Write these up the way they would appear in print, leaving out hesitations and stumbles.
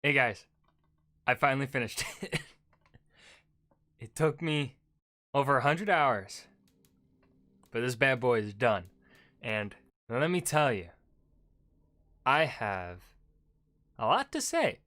Hey guys, I finally finished it. It took me over 100 hours, but this bad boy is done. And let me tell you, I have a lot to say.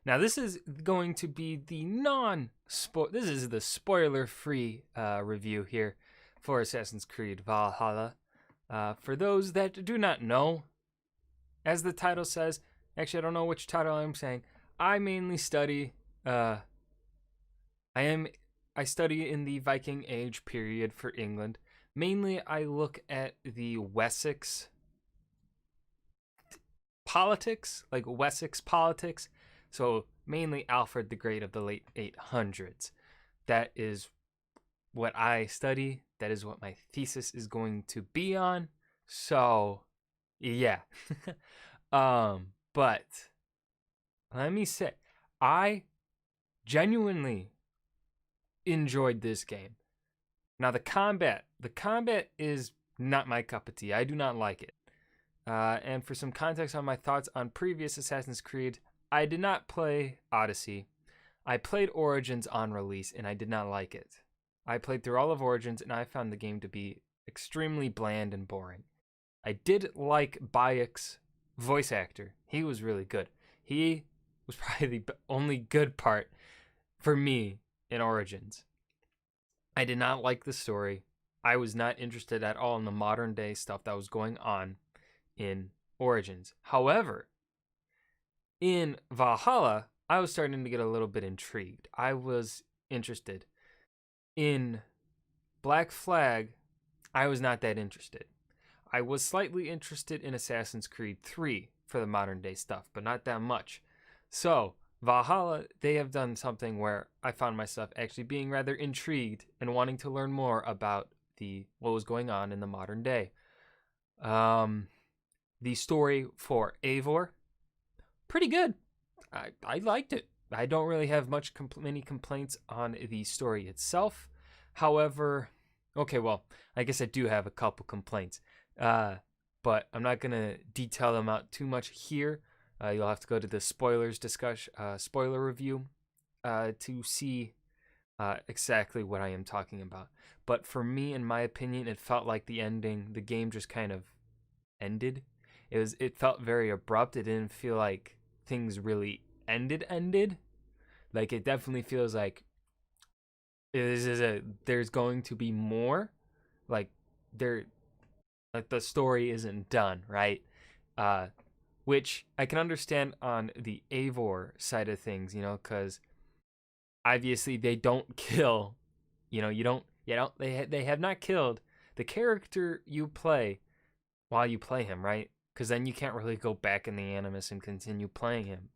Now, this is going to be the this is the spoiler-free review here for Assassin's Creed Valhalla. For those that do not know, as the title says, actually I don't know which title I'm saying. I mainly study I am I study in the Viking Age period for England. Mainly I look at the Wessex politics, like Wessex politics. So mainly Alfred the Great of the late 800s. That is what I study. That is what my thesis is going to be on. So, yeah. But let me say I genuinely enjoyed this game. Now the combat is not my cup of tea. I do not like it. And for some context on my thoughts on previous Assassin's Creed, I did not play Odyssey. I played Origins on release and I did not like it. I played through all of Origins and I found the game to be extremely bland and boring. I did like Bayek's voice actor. He was really good. He was probably the only good part for me in Origins. I did not like the story. I was not interested at all in the modern day stuff that was going on in Origins. However, in Valhalla, I was starting to get a little bit intrigued. I was interested. In Black Flag, I was not that interested. I was slightly interested in Assassin's Creed 3 for the modern day stuff, but not that much. So, Valhalla, they have done something where I found myself actually being rather intrigued and wanting to learn more about what was going on in the modern day. The story for Eivor, pretty good. I liked it. I don't really have many complaints on the story itself. However, okay, well, I guess I do have a couple complaints. But I'm not gonna detail them out too much here. You'll have to go to the spoiler review, to see exactly what I am talking about. But for me, in my opinion, it felt like the game just kind of ended. It felt very abrupt. It didn't feel like things really ended. Like it definitely feels like there's going to be more. Like there like the story isn't done, right? Uh which I can understand on the Eivor side of things, because obviously they don't kill, they have not killed the character you play while you play him, right? Because then you can't really go back in the Animus and continue playing him.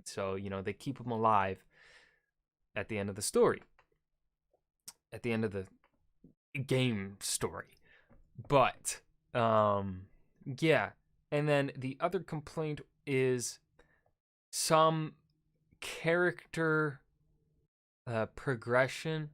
So, they keep him alive at the end of the story, at the end of the game story. But, yeah. And then the other complaint is some character progression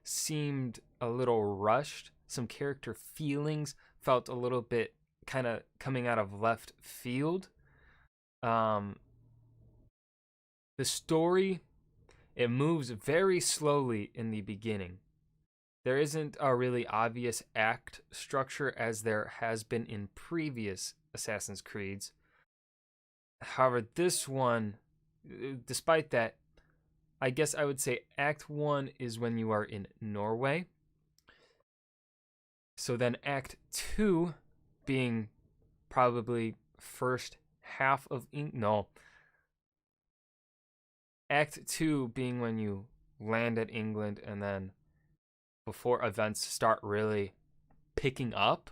seemed a little rushed. Some character feelings felt a little bit kind of coming out of left field. Um, the story, it moves very slowly in the beginning. There isn't a really obvious act structure as there has been in previous Assassin's Creeds. However, this one, despite that, I guess I would say Act 1 is when you are in Norway. So then Act 2 being probably first half of no. Act 2 being when you land at England and then before events start really picking up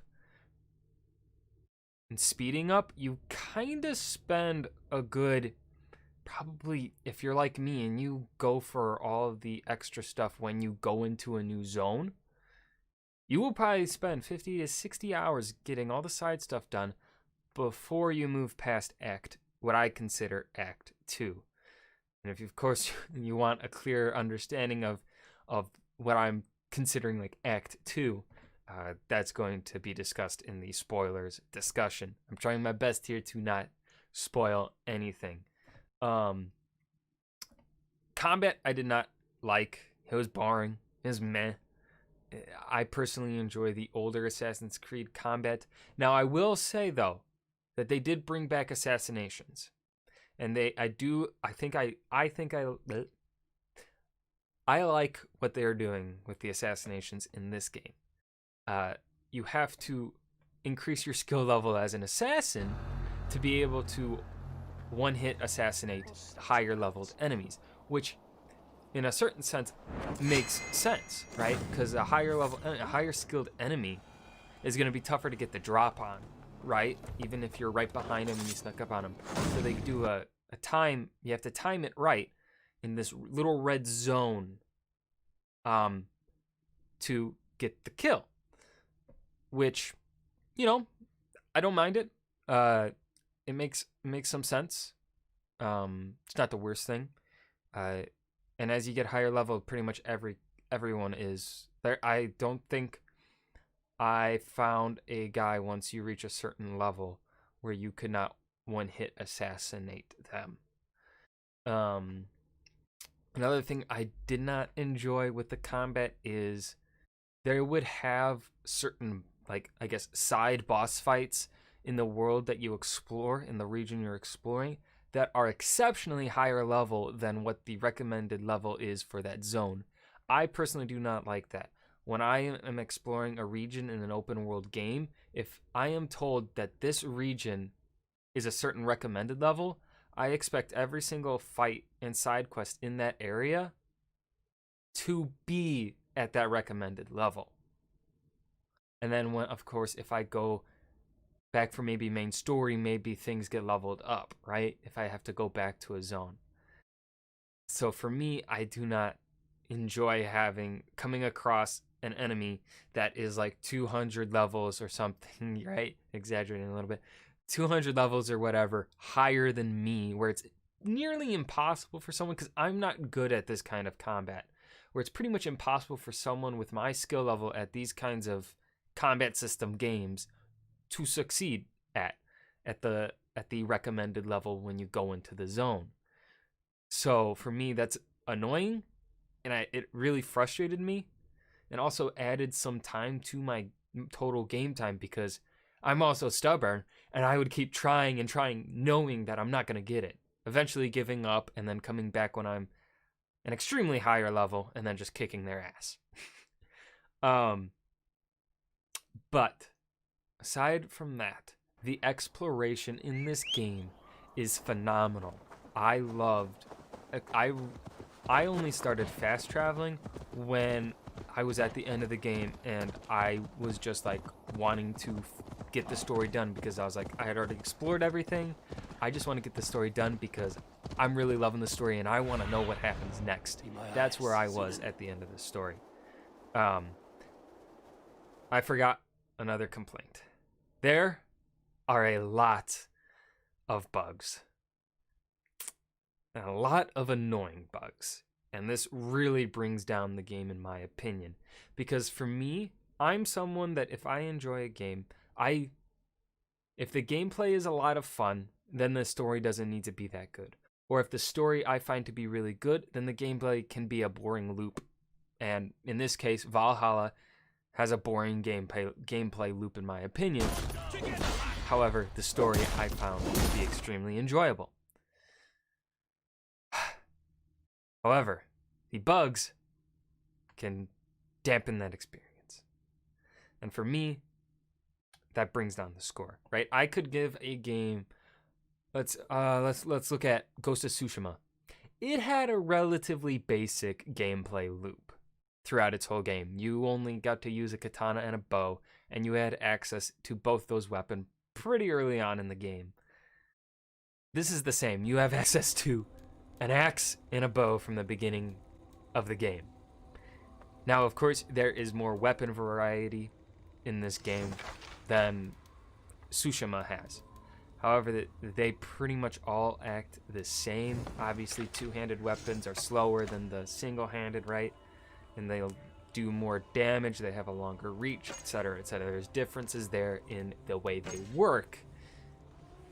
and speeding up, you kind of spend a good, probably, if you're like me and you go for all of the extra stuff when you go into a new zone, you will probably spend 50 to 60 hours getting all the side stuff done before you move past what I consider Act 2. And if, of course, you want a clear understanding of what I'm considering like Act 2, that's going to be discussed in the spoilers discussion. I'm trying my best here to not spoil anything. combat I did not like. It was boring. It was meh. I personally enjoy the older Assassin's Creed combat. Now, I will say, though, that they did bring back assassinations. And I like what they're doing with the assassinations in this game. You have to increase your skill level as an assassin to be able to one-hit assassinate higher leveled enemies, which in a certain sense makes sense, right? Because a higher skilled enemy is going to be tougher to get the drop on, right? Even if you're right behind him and you snuck up on him. So they do a time, you have to time it right in this little red zone to get the kill, which, I don't mind it. It makes some sense. It's not the worst thing. And as you get higher level, pretty much everyone is there. I don't think I found a guy once you reach a certain level where you could not one-hit assassinate them. Another thing I did not enjoy with the combat is they would have certain, I guess, side boss fights in the world that you explore, in the region you're exploring, that are exceptionally higher level than what the recommended level is for that zone. I personally do not like that. When I am exploring a region in an open world game, if I am told that this region is a certain recommended level, I expect every single fight and side quest in that area to be at that recommended level. And then, of course, if I go back for maybe main story, maybe things get leveled up, right? If I have to go back to a zone. So for me, I do not enjoy coming across an enemy that is like 200 levels or something, right? Exaggerating a little bit. 200 levels or whatever higher than me, where it's nearly impossible for someone, because I'm not good at this kind of combat, where it's pretty much impossible for someone with my skill level at these kinds of combat system games to succeed at the recommended level when you go into the zone. So for me, that's annoying, and it really frustrated me, and also added some time to my total game time, because I'm also stubborn, and I would keep trying and trying, knowing that I'm not going to get it, eventually giving up, and then coming back when I'm an extremely higher level, and then just kicking their ass. But aside from that, the exploration in this game is phenomenal. I only started fast traveling when I was at the end of the game, and I was just like wanting to get the story done, because I was like, I had already explored everything. I just want to get the story done because I'm really loving the story and I want to know what happens next. That's where I was at the end of the story. I forgot another complaint. There are a lot of bugs. And a lot of annoying bugs. And this really brings down the game, in my opinion. Because for me, I'm someone that if I enjoy a game, if the gameplay is a lot of fun, then the story doesn't need to be that good. Or if the story I find to be really good, then the gameplay can be a boring loop. And in this case, Valhalla has a boring gameplay loop, in my opinion. However, the story I found to be extremely enjoyable. However, the bugs can dampen that experience. And for me, that brings down the score, right? I could give a game, let's look at Ghost of Tsushima. It had a relatively basic gameplay loop throughout its whole game. You only got to use a katana and a bow, and you had access to both those weapons pretty early on in the game. This is the same. You have access to an axe and a bow from the beginning of the game. Now, of course, there is more weapon variety in this game than Tsushima has. However, they pretty much all act the same. Obviously, two-handed weapons are slower than the single-handed, right? And they'll do more damage, they have a longer reach, etc., etc. There's differences there in the way they work.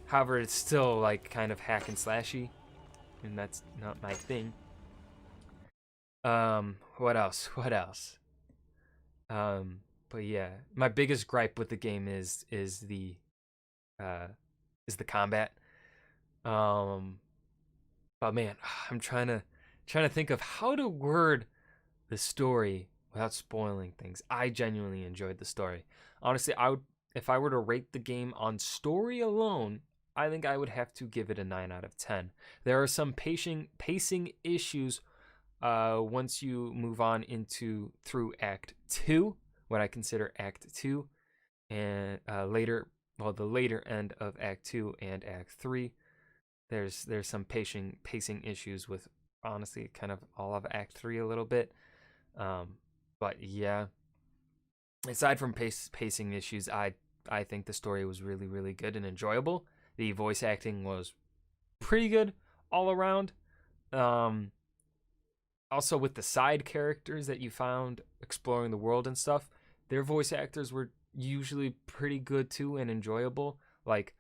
However, it's still like kind of hack and slashy, and that's not my thing. What else? What else? But yeah, my biggest gripe with the game uh is the combat. Um, but man, I'm trying to think of how to word the story without spoiling things. I genuinely enjoyed the story. Honestly, I would, if I were to rate the game on story alone, I think I would have to give it a 9 out of 10. There are some pacing issues once you move on into through Act 2, what I consider Act 2, and later, well, the later end of Act 2 and Act 3. There's some pacing issues with, honestly, kind of all of Act 3 a little bit. Um, but yeah, aside from pacing issues, I think the story was really really good and enjoyable. The voice acting was pretty good all around. Um, Also with the side characters that you found exploring the world and stuff, their voice actors were usually pretty good too and enjoyable. Like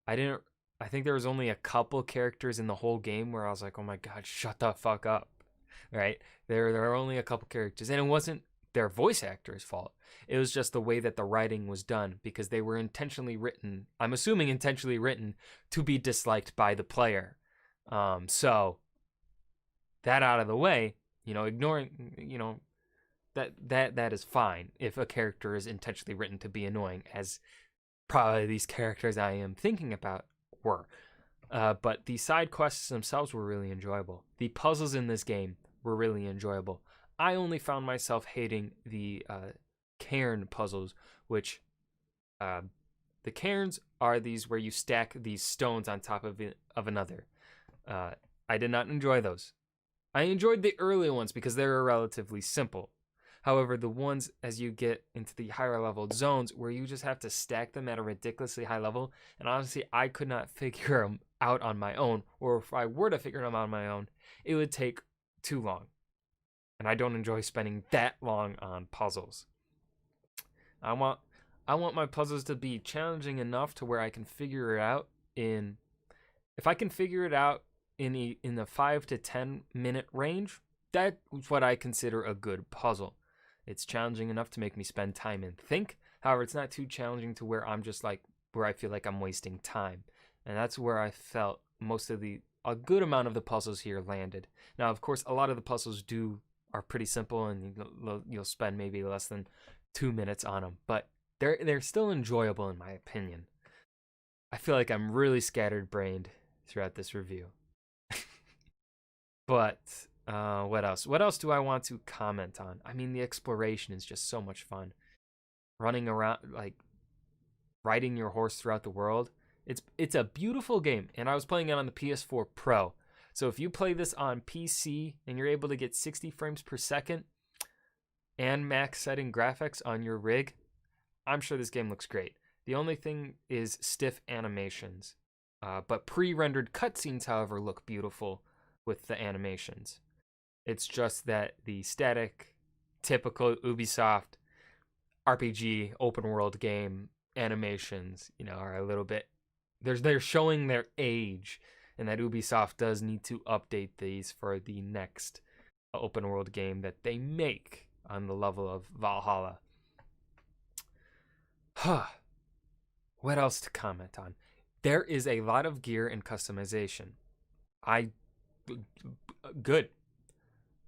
I didn't I think there was only a couple characters in the whole game where I was like, "Oh my god, shut the fuck up." Right? There are only a couple characters and it wasn't their voice actors' fault. It was just the way that the writing was done because they were intentionally written, I'm assuming intentionally written to be disliked by the player. So that out of the way, ignoring, that is fine if a character is intentionally written to be annoying, as probably these characters I am thinking about were. But the side quests themselves were really enjoyable. The puzzles in this game were really enjoyable. I only found myself hating the cairn puzzles, which uh, the cairns are these where you stack these stones on top of another. Uh, I did not enjoy those. I enjoyed the early ones because they were relatively simple. However, the ones as you get into the higher level zones where you just have to stack them at a ridiculously high level, and honestly, I could not figure them out on my own, or if I were to figure them out on my own, it would take too long. And I don't enjoy spending that long on puzzles. I want I want my puzzles to be challenging enough to where I can figure it out in if I can figure it out in the 5 to 10 minute range, that's what I consider a good puzzle. It's challenging enough to make me spend time and think. However, it's not too challenging to where I'm just like where I feel like I'm wasting time. And that's where I felt most of the a good amount of the puzzles here landed. Now, of course, a lot of the puzzles are pretty simple, and you'll spend maybe less than 2 minutes on them, but they're still enjoyable in my opinion. I feel like I'm really scattered brained throughout this review. But what else? What else do I want to comment on? I mean, the exploration is just so much fun. Running around, like riding your horse throughout the world. It's a beautiful game, and I was playing it on the PS4 Pro. So if you play this on PC and you're able to get 60 frames per second and max setting graphics on your rig, I'm sure this game looks great. The only thing is stiff animations. But pre-rendered cutscenes, however, look beautiful with the animations. It's just that the static, typical Ubisoft RPG open world game animations, are a little bit they're showing their age, and that Ubisoft does need to update these for the next open world game that they make on the level of Valhalla. Huh. What else to comment on? There is a lot of gear and customization. I good.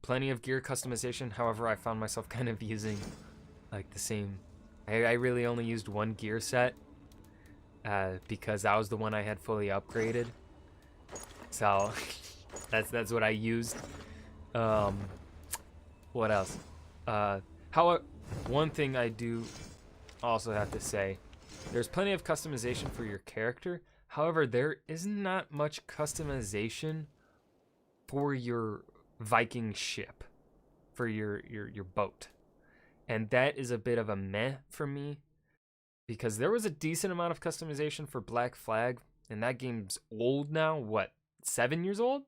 Plenty of gear customization. However, I found myself kind of using like the same. I really only used one gear set because that was the one I had fully upgraded. So that's what I used. What else? How one thing I do also have to say, there's plenty of customization for your character. However, there is not much customization for your Viking ship, for your boat. And that is a bit of a meh for me, because there was a decent amount of customization for Black Flag, and that game's old now, what, 7 years old?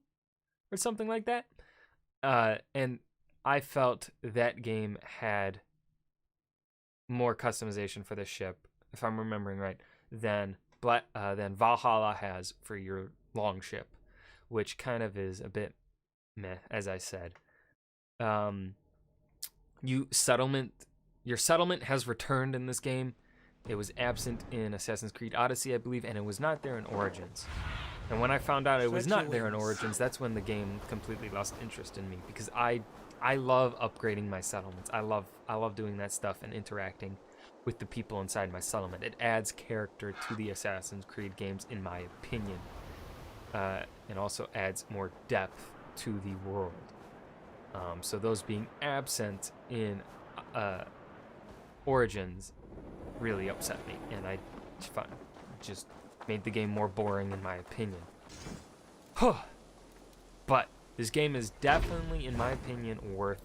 Or something like that? And I felt that game had more customization for the ship, if I'm remembering right, than Valhalla has for your long ship, which kind of is a bit meh, as I said. Um, your settlement has returned in this game. It was absent in Assassin's Creed Odyssey, I believe, and it was not there in Origins. And when I found out it was not there in Origins, that's when the game completely lost interest in me, because I love upgrading my settlements. I love doing that stuff and interacting with the people inside my settlement. It adds character to the Assassin's Creed games, in my opinion, and also adds more depth to the world. So those being absent in Origins really upset me, and I just made the game more boring, in my opinion. But this game is definitely, in my opinion, worth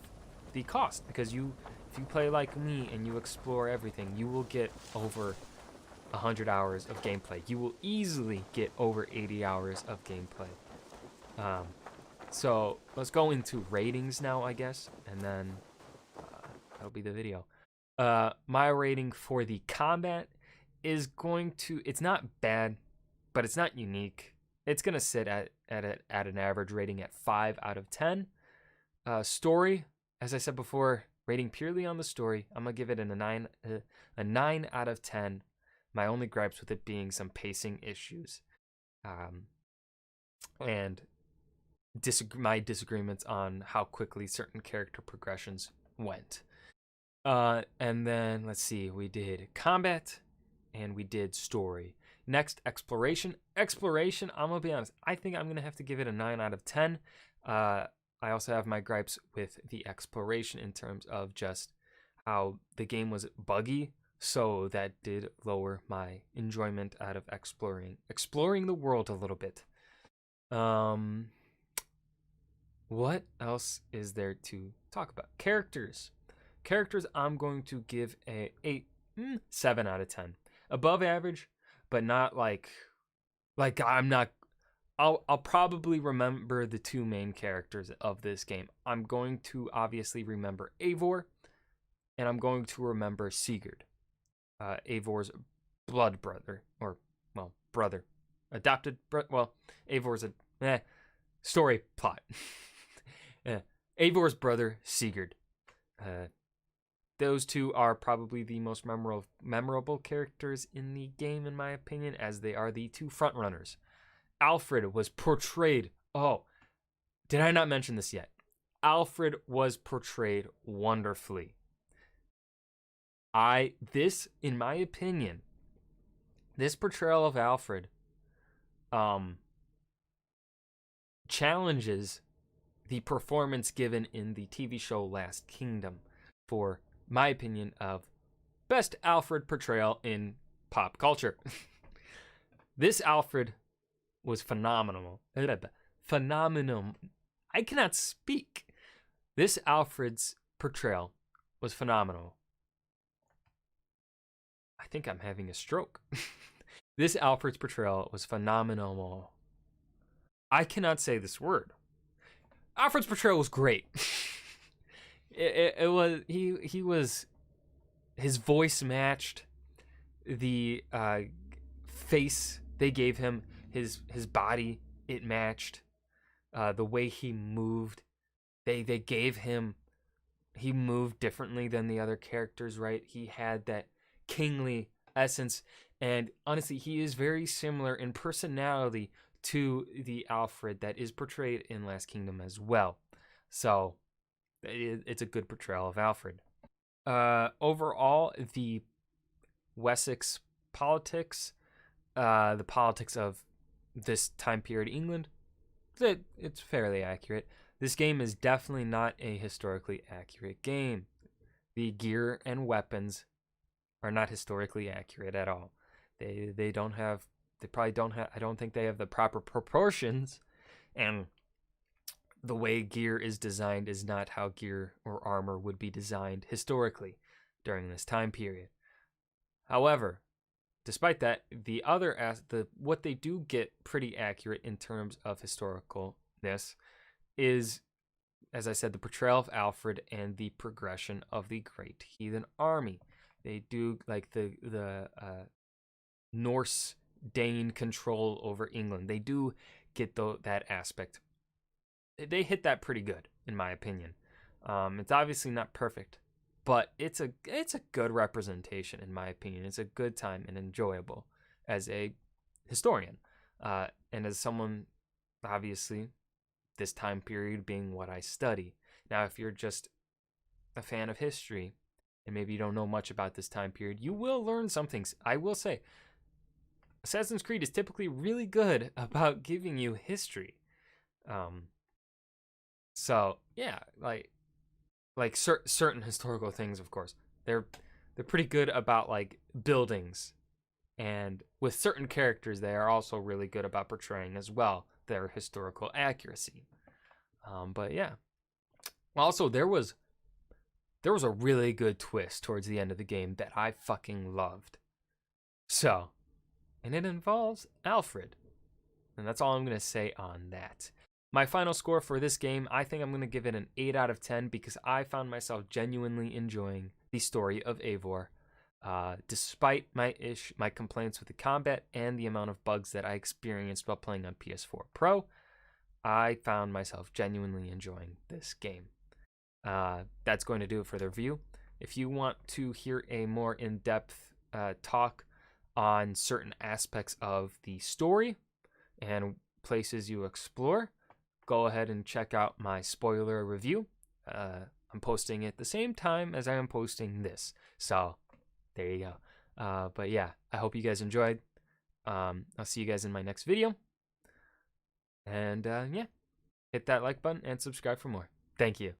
the cost, because if you play like me and you explore everything, you will get over 100 hours of gameplay. You will easily get over 80 hours of gameplay. So let's go into ratings now, I guess, and then that'll be the video. My rating for the combat is it's not bad, but it's not unique. It's gonna sit at an average rating at 5 out of 10. Story, as I said before, rating purely on the story, I'm gonna give it a 9 out of 10. My only gripes with it being some pacing issues, and my disagreements on how quickly certain character progressions went. And then let's see, we did combat and we did story. Next, exploration. Exploration, I'm gonna be honest, I think I'm gonna have to give it a 9 out of 10. I also have my gripes with the exploration in terms of just how the game was buggy, so that did lower my enjoyment out of exploring the world a little bit. What else is there to talk about? Characters, I'm going to give a 7 out of 10. Above average, but not like I'm not. I'll probably remember the two main characters of this game. I'm going to obviously remember Eivor, and I'm going to remember Sigurd, Eivor's blood brother, or brother, adopted. Eivor's a story plot. Eivor's brother Sigurd. Those two are probably the most memorable characters in the game, in my opinion, as they are the two frontrunners. Alfred was portrayed. Oh, did I not mention this yet? Alfred was portrayed wonderfully. In my opinion, this portrayal of Alfred challenges the performance given in the TV show Last Kingdom for my opinion of best Alfred portrayal in pop culture. This Alfred was phenomenal. Phenomenal. I cannot speak. This Alfred's portrayal was phenomenal. I think I'm having a stroke. This Alfred's portrayal was phenomenal. I cannot say this word. Alfred's portrayal was great. It was his voice matched the face they gave him, his body, it matched the way he moved. They gave him, he moved differently than the other characters, right? He had that kingly essence, and honestly, he is very similar in personality to the Alfred that is portrayed in Last Kingdom as well. So it's a good portrayal of Alfred. Overall, the Wessex politics, the politics of this time period England, it's fairly accurate. This game is definitely not a historically accurate game. The gear and weapons are not historically accurate at all. They probably don't have, I don't think they have the proper proportions, and the way gear is designed is not how gear or armor would be designed historically during this time period. However, despite that, what they do get pretty accurate in terms of historicalness is, as I said, the portrayal of Alfred and the progression of the Great Heathen Army. They do like the Norse Dane control over England. They do get that aspect. They hit that pretty good, in my opinion. It's obviously not perfect, but it's a good representation in my opinion. It's a good time and enjoyable as a historian, and as someone, obviously, this time period being what I study. Now, if you're just a fan of history and maybe you don't know much about this time period, you will learn some things. I will say, Assassin's Creed is typically really good about giving you history. Um, so yeah, certain historical things, of course, they're pretty good about like buildings, and with certain characters, they are also really good about portraying as well their historical accuracy. But yeah, also there was a really good twist towards the end of the game that I fucking loved. So, and it involves Alfred. And that's all I'm going to say on that. My final score for this game, I think I'm going to give it an 8 out of 10 because I found myself genuinely enjoying the story of Eivor. Despite my complaints with the combat and the amount of bugs that I experienced while playing on PS4 Pro, I found myself genuinely enjoying this game. That's going to do it for the review. If you want to hear a more in-depth talk on certain aspects of the story and places you explore, go ahead and check out my spoiler review. I'm posting it the same time as I am posting this, so there you go. But yeah, I hope you guys enjoyed. I'll see you guys in my next video, and yeah, hit that like button and subscribe for more. Thank you.